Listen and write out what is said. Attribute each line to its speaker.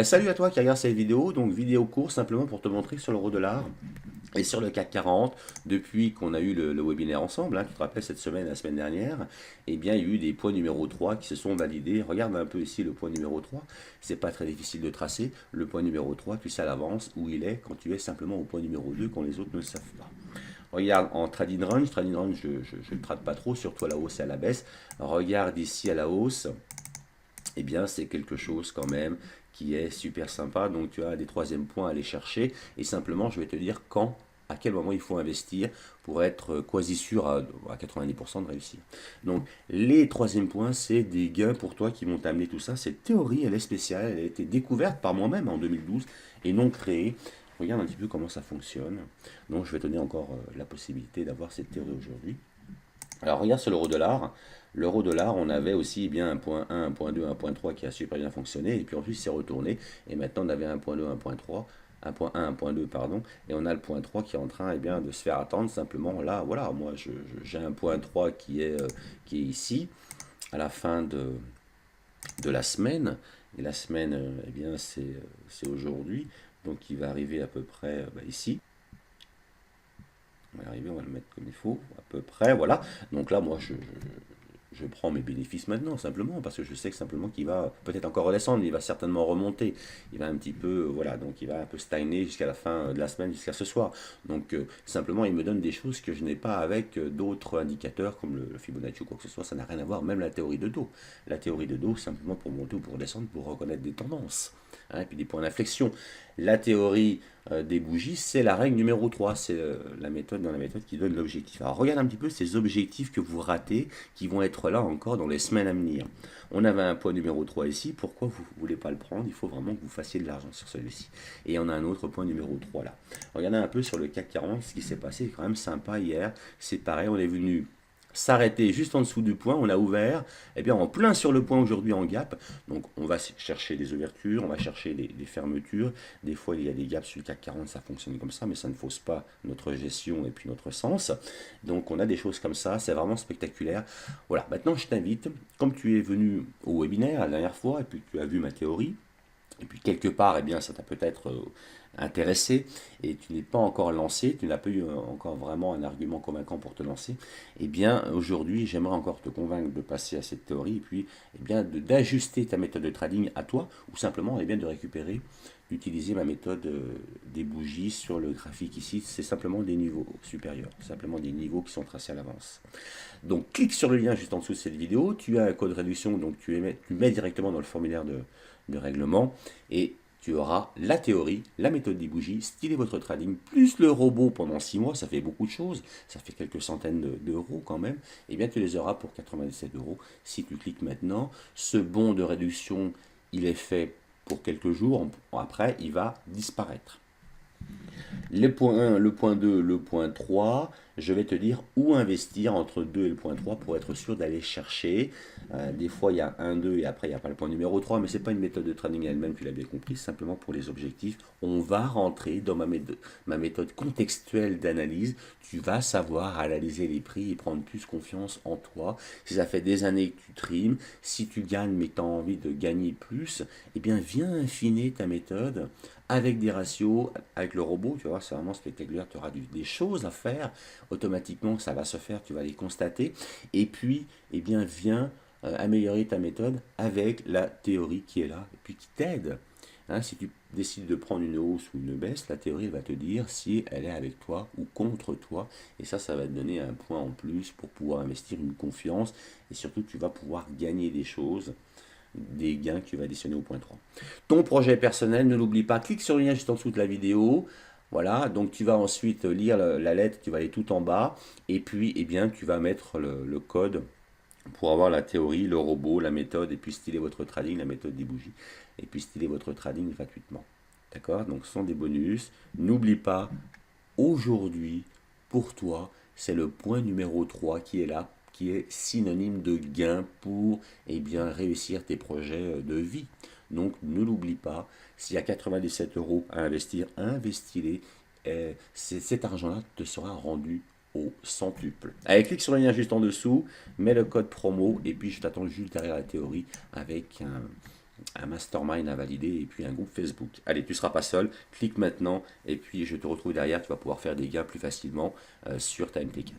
Speaker 1: Salut à toi qui regarde cette vidéo, donc vidéo courte simplement pour te montrer sur l'euro-dollar et sur le CAC 40, depuis qu'on a eu le webinaire ensemble, tu te rappelles cette semaine, la semaine dernière, eh bien il y a eu des points numéro 3 qui se sont validés. Regarde un peu ici le point numéro 3, c'est pas très difficile de tracer. Le point numéro 3, tu sais à l'avance où il est quand tu es simplement au point numéro 2 quand les autres ne le savent pas. Regarde en trading range je ne le trade pas trop, surtout à la hausse et à la baisse. Regarde ici à la hausse, eh bien c'est quelque chose quand même qui est super sympa. Donc tu as des troisièmes points à aller chercher et simplement je vais te dire quand, à quel moment il faut investir pour être quasi sûr à 90% de réussir. Donc les troisièmes points, c'est des gains pour toi qui vont t'amener tout ça. Cette théorie, elle est spéciale, elle a été découverte par moi-même en 2012 et non créée. Regarde un petit peu comment ça fonctionne. Donc je vais te donner encore la possibilité d'avoir cette théorie aujourd'hui. Alors regarde sur l'euro-dollar. L'euro-dollar, on avait aussi bien un point 1, un point 2, un point 3 qui a super bien fonctionné. Et puis ensuite, c'est retourné. Et maintenant, on avait un point 2, un point 3, un point 1, un point 2, pardon. Et on a le point 3 qui est en train bien, de se faire attendre. Simplement, là, voilà, moi, j'ai un point 3 qui est ici, à la fin de la semaine. Et la semaine, eh bien, c'est aujourd'hui. Donc, il va arriver à peu près ici. On va arriver, on va le mettre comme il faut, à peu près, voilà. Donc là, moi, je prends mes bénéfices maintenant, simplement, parce que je sais que simplement qu'il va peut-être encore redescendre, il va certainement remonter. Il va un petit peu, voilà, donc il va un peu stagner jusqu'à la fin de la semaine, jusqu'à ce soir. Donc simplement, il me donne des choses que je n'ai pas avec d'autres indicateurs, comme le Fibonacci ou quoi que ce soit, ça n'a rien à voir, même la théorie de dos. La théorie de dos, simplement pour monter ou pour descendre, pour reconnaître des tendances, et puis des points d'inflexion. La théorie des bougies, c'est la règle numéro 3, c'est la méthode dans la méthode qui donne l'objectif. Alors regarde un petit peu ces objectifs que vous ratez, qui vont être là encore dans les semaines à venir. On avait un point numéro 3 ici, pourquoi vous ne voulez pas le prendre? Il faut vraiment que vous fassiez de l'argent sur celui-ci. Et on a un autre point numéro 3 là. Regardez un peu sur le CAC 40, ce qui s'est passé, c'est quand même sympa hier. C'est pareil, on est venu s'arrêter juste en dessous du point, on a ouvert, et bien en plein sur le point aujourd'hui en gap, donc on va chercher des ouvertures, on va chercher des fermetures, des fois il y a des gaps sur le CAC 40, ça fonctionne comme ça, mais ça ne fausse pas notre gestion et puis notre sens, donc on a des choses comme ça, c'est vraiment spectaculaire. Voilà, maintenant je t'invite, comme tu es venu au webinaire la dernière fois, et puis tu as vu ma théorie, et puis quelque part, eh bien, ça t'a peut-être intéressé et tu n'es pas encore lancé, tu n'as pas eu encore vraiment un argument convaincant pour te lancer, eh bien, aujourd'hui, j'aimerais encore te convaincre de passer à cette théorie et puis, eh bien, d'ajuster ta méthode de trading à toi ou simplement, eh bien, de récupérer, d'utiliser ma méthode des bougies sur le graphique ici. C'est simplement des niveaux supérieurs, simplement des niveaux qui sont tracés à l'avance. Donc, clique sur le lien juste en dessous de cette vidéo. Tu as un code réduction, donc tu mets directement dans le formulaire de règlement et tu auras la théorie, la méthode des bougies, styler votre trading, plus le robot pendant 6 mois, ça fait beaucoup de choses, ça fait quelques centaines d'euros quand même, et bien tu les auras pour 97 euros si tu cliques maintenant. Ce bon de réduction, il est fait pour quelques jours, après il va disparaître. Le point 1, le point 2, le point 3, je vais te dire où investir entre 2 et le point 3 pour être sûr d'aller chercher. Des fois, il y a 1, 2 et après, il n'y a pas le point numéro 3, mais ce n'est pas une méthode de trading elle-même, tu l'as bien compris, simplement pour les objectifs. On va rentrer dans ma méthode contextuelle d'analyse. Tu vas savoir analyser les prix et prendre plus confiance en toi. Si ça fait des années que tu trimes, si tu gagnes mais tu as envie de gagner plus, eh bien, viens affiner ta méthode avec des ratios, avec le robot, tu vois, c'est vraiment spectaculaire, tu auras des choses à faire, automatiquement ça va se faire, tu vas les constater, et puis, eh bien, viens améliorer ta méthode avec la théorie qui est là, et puis qui t'aide. Si tu décides de prendre une hausse ou une baisse, la théorie va te dire si elle est avec toi ou contre toi, et ça va te donner un point en plus pour pouvoir investir une confiance, et surtout tu vas pouvoir gagner des choses, des gains que tu vas additionner au point 3. Ton projet personnel, ne l'oublie pas, clique sur le lien juste en dessous de la vidéo. Voilà, donc tu vas ensuite lire la lettre, tu vas aller tout en bas, et puis eh bien, tu vas mettre le code pour avoir la théorie, le robot, la méthode, et puis styler votre trading, la méthode des bougies, et puis styler votre trading gratuitement. D'accord? Donc ce sont des bonus. N'oublie pas, aujourd'hui, pour toi, c'est le point numéro 3 qui est là, qui est synonyme de gain pour bien, réussir tes projets de vie. Donc ne l'oublie pas, s'il y a 97 euros à investir, investis-les. Cet argent-là te sera rendu au centuple. Allez, clique sur le lien juste en dessous, mets le code promo et puis je t'attends juste derrière la théorie avec un mastermind à valider et puis un groupe Facebook. Allez, tu ne seras pas seul, clique maintenant et puis je te retrouve derrière, tu vas pouvoir faire des gains plus facilement sur ta MT4.